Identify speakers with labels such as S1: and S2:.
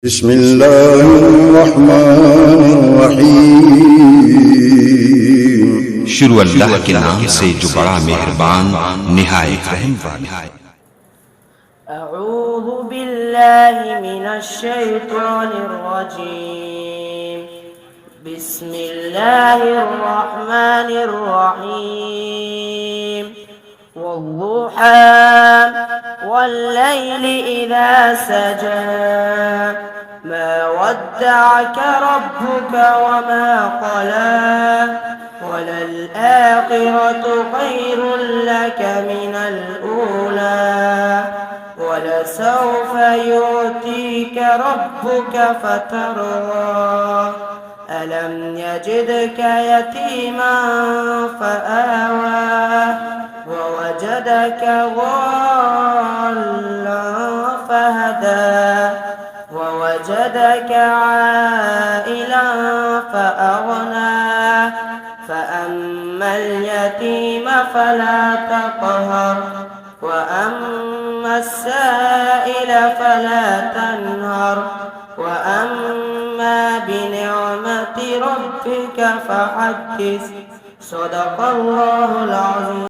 S1: بسم الله الرحمن الرحیم
S2: شروع اللہ کے نام سے جو بڑا مہربان نہایت رحم والا ہے۔
S3: اعوذ باللہ من الشیطان الرجیم بسم اللہ الرحمن الرحیم والضحى والليل إذا سجى ما ودعك ربك وما قلى وللآخرة خير لك من الأولى ولسوف يؤتيك ربك فترضى ألم يجدك يتيما فآوى ووجدك ضالا فهدى ووجدك عائلا فأغنى فأما اليتيم فلا تقهر وأما السائل فلا تنهر وأما بنعمة ربك فحدث صدق الله العظيم.